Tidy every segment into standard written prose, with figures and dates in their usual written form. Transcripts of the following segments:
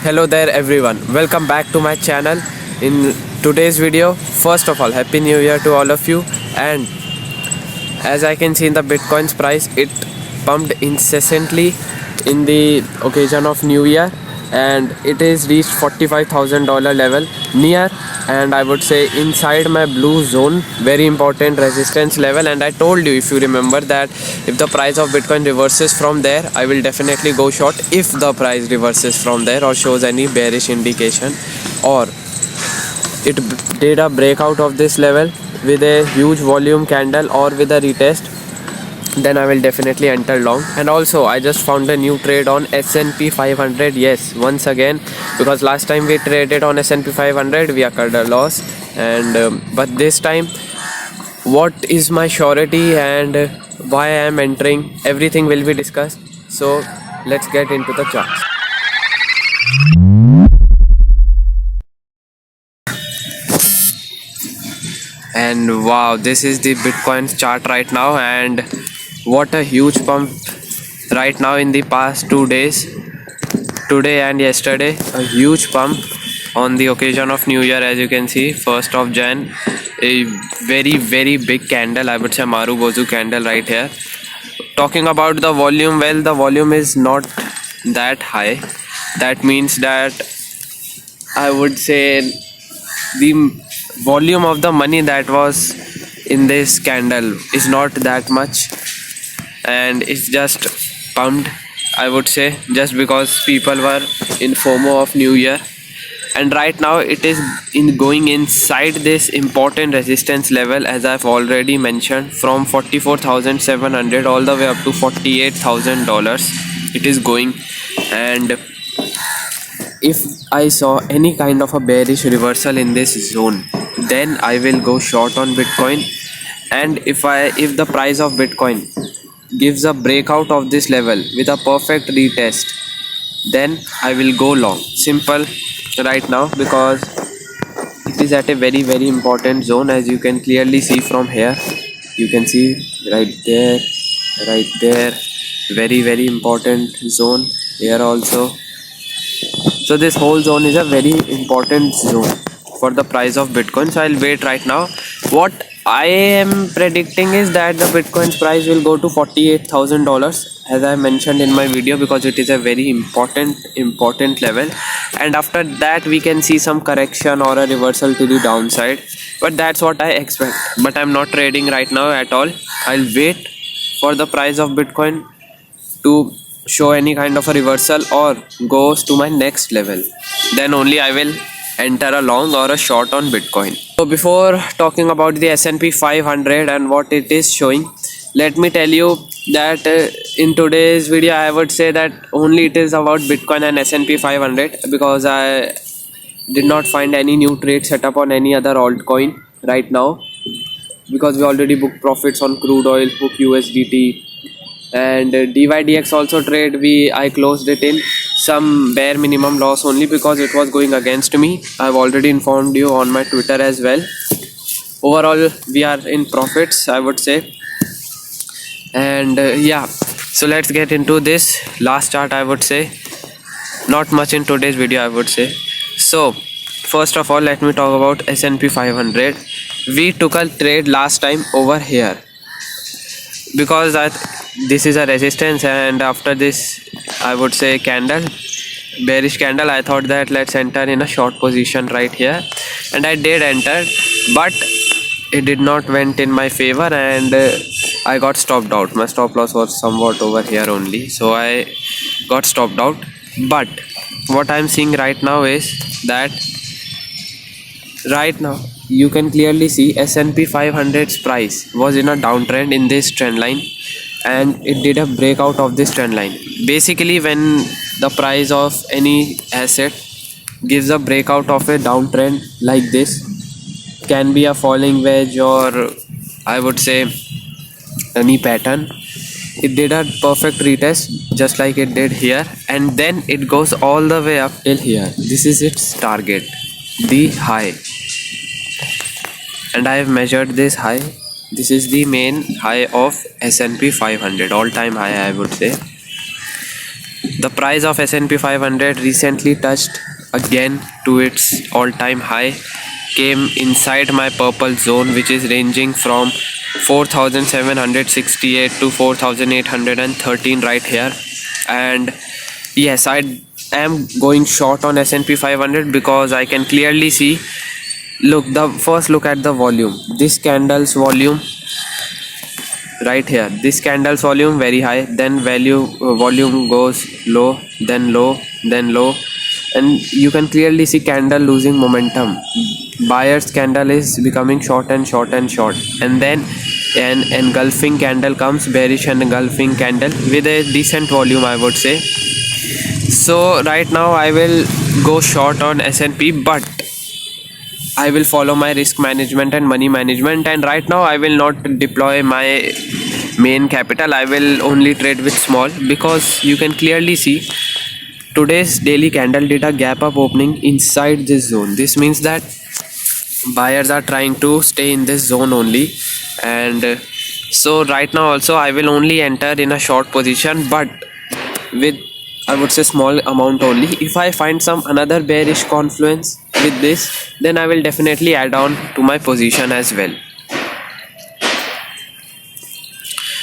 Hello there everyone, welcome back to my channel. In today's video, first of all, happy new year to all of you. And as I can see in the Bitcoin's price, it pumped incessantly in the occasion of new year, and it is reached $45,000 level near, and I would say inside my blue zone, very important resistance level. And I told you, if you remember, that if the price of Bitcoin reverses from there, I will definitely go short. If the price reverses from there or shows any bearish indication, or it did a breakout of this level with a huge volume candle or with a retest, then I will definitely enter long. And also, I just found a new trade on S&P 500. Yes, once again, because last time we traded on S&P 500, we occurred a loss. And but this time, what is my surety and why I am entering, everything will be discussed. So let's get into the charts. And wow, this is the Bitcoin chart right now, and what a huge pump right now in the past 2 days, today and yesterday. A huge pump on the occasion of new year. As you can see, 1st of Jan, a very big candle, I would say Maru Bozu candle right here. Talking about the volume, well, the volume is not that high. That means that I would say the volume of the money that was in this candle is not that much, and it's just pumped, I would say, just because people were in FOMO of new year. And right now it is going inside this important resistance level, as I've already mentioned, from 44,700 all the way up to $48,000 it is going. And if I saw any kind of a bearish reversal in this zone, then I will go short on Bitcoin. And if the price of Bitcoin gives a breakout of this level with a perfect retest, then I will go long. Simple right now, because it is at a very important zone, as you can clearly see from here. You can see right there, very important zone here also. So this whole zone is a very important zone for the price of Bitcoin. So I'll wait right now. What I am predicting is that the Bitcoin's price will go to $48,000, as I mentioned in my video, because it is a very important level. And after that we can see some correction or a reversal to the downside. But that's what I expect. But I'm not trading right now at all. I'll wait for the price of Bitcoin to show any kind of a reversal or goes to my next level, then only I will enter a long or a short on Bitcoin. So before talking about the S&P 500 and what it is showing, let me tell you that in today's video I would say that only it is about Bitcoin and S&P 500, because I did not find any new trade setup on any other altcoin right now, because we already booked profits on crude oil, booked USDT, and DYDX also trade, I closed it in some bare minimum loss only because it was going against me. I've already informed you on my Twitter as well. Overall we are in profits, I would say. And yeah, so let's get into this last chart. I would say not much in today's video, I would say. So first of all, let me talk about S&P 500. We took a trade last time over here, because this is a resistance, and after this, I would say bearish candle, I thought that let's enter in a short position right here, and I did enter, but it did not went in my favor, and I got stopped out. My stop loss was somewhat over here only, so I got stopped out. But what I'm seeing right now is that right now you can clearly see S&P 500's price was in a downtrend in this trend line, and it did a breakout of this trend line. Basically, when the price of any asset gives a breakout of a downtrend like this, can be a falling wedge or I would say any pattern, it did a perfect retest just like it did here, and then it goes all the way up till here. This is its target, the high, and I have measured this high. This is the main high of S&P 500, all time high, I would say. The price of S&P 500 recently touched again to its all-time high, came inside my purple zone, which is ranging from 4,768 to 4,813 right here. And yes, I am going short on S&P 500 because I can clearly see, look at the volume. This candle's volume right here, this candle's volume very high, then volume goes low, then low, then low, and you can clearly see candle losing momentum. Buyer's candle is becoming short and short and short, and then an engulfing candle comes, bearish and engulfing candle with a decent volume, I would say. So right now I will go short on S&P, but I will follow my risk management and money management, and right now I will not deploy my main capital. I will only trade with small, because you can clearly see today's daily candle did a gap up opening inside this zone. This means that buyers are trying to stay in this zone only, and so right now also I will only enter in a short position, but with, I would say, small amount only. If I find some another bearish confluence with this, then I will definitely add on to my position as well.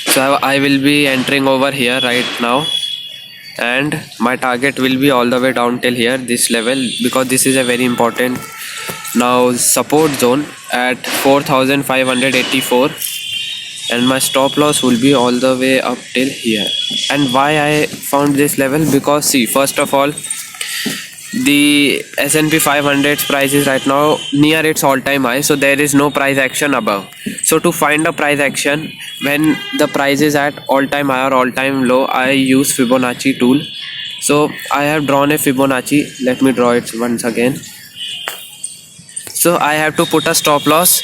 So I will be entering over here right now, and my target will be all the way down till here, this level, because this is a very important now support zone at 4,584, and my stop loss will be all the way up till here. And why I found this level? Because see, first of all, the S&P 500's price is right now near its all-time high, so there is no price action above. So to find a price action when the price is at all-time high or all-time low, I use Fibonacci tool. So I have drawn a Fibonacci. Let me draw it once again. So I have to put a stop loss.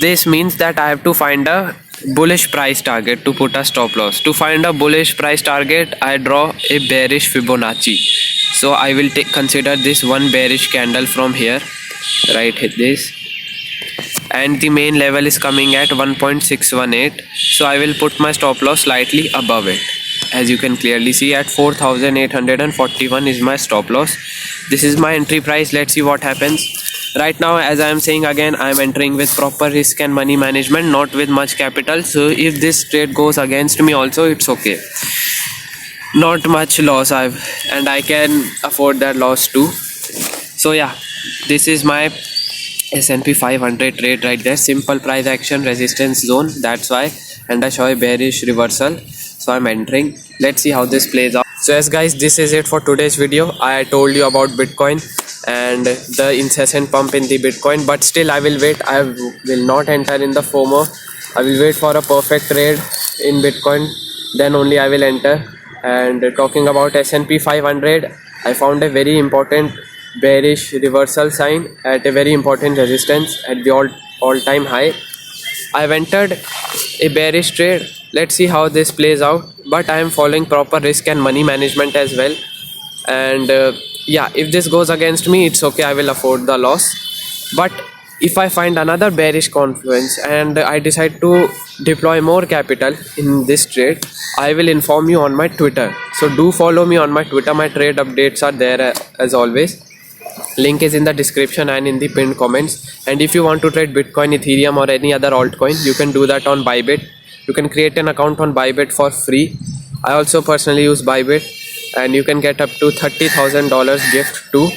This means that I have to find a bullish price target to put a stop loss. To find a bullish price target, I draw a bearish Fibonacci. So I will consider this one bearish candle from here, right, hit this, and the main level is coming at 1.618. so I will put my stop loss slightly above it. As you can clearly see, at 4,841 is my stop loss. This is my entry price. Let's see what happens. Right now, as I am saying again, I am entering with proper risk and money management, not with much capital. So if this trade goes against me also, it's okay. Not much loss and I can afford that loss too. So yeah, this is my S&P 500 trade right there. Simple price action, resistance zone, that's why, and I show a bearish reversal, so I'm entering. Let's see how this plays out. So yes guys, this is it for today's video. I told you about Bitcoin and the incessant pump in the Bitcoin, but still I will wait. I will not enter in the FOMO. I will wait for a perfect trade in Bitcoin, then only I will enter. And talking about S&P 500, I found a very important bearish reversal sign at a very important resistance at the all-time high. I've entered a bearish trade. Let's see how this plays out, but I am following proper risk and money management as well. And yeah, if this goes against me, it's okay, I will afford the loss. But if I find another bearish confluence and I decide to deploy more capital in this trade, I will inform you on my Twitter. So do follow me on my Twitter. My trade updates are there as always. Link is in the description and in the pinned comments. And if you want to trade Bitcoin, Ethereum or any other altcoin, you can do that on Bybit. You can create an account on Bybit for free. I also personally use Bybit, and you can get up to $30,000 gift too.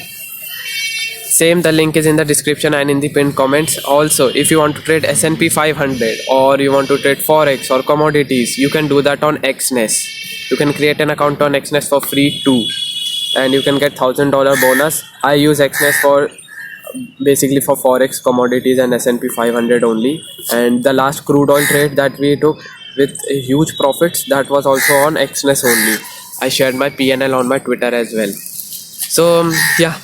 Same, the link is in the description and in the pinned comments. Also, if you want to trade S&P 500 or you want to trade Forex or commodities, you can do that on XNES. You can create an account on XNES for free too, and you can get $1,000 bonus. I use XNES for basically for Forex, commodities and S&P 500 only. And the last crude oil trade that we took with a huge profits, that was also on XNES only. I shared my PNL on my Twitter as well. So yeah,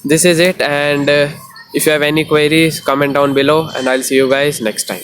this is it. And if you have any queries, comment down below, and I'll see you guys next time.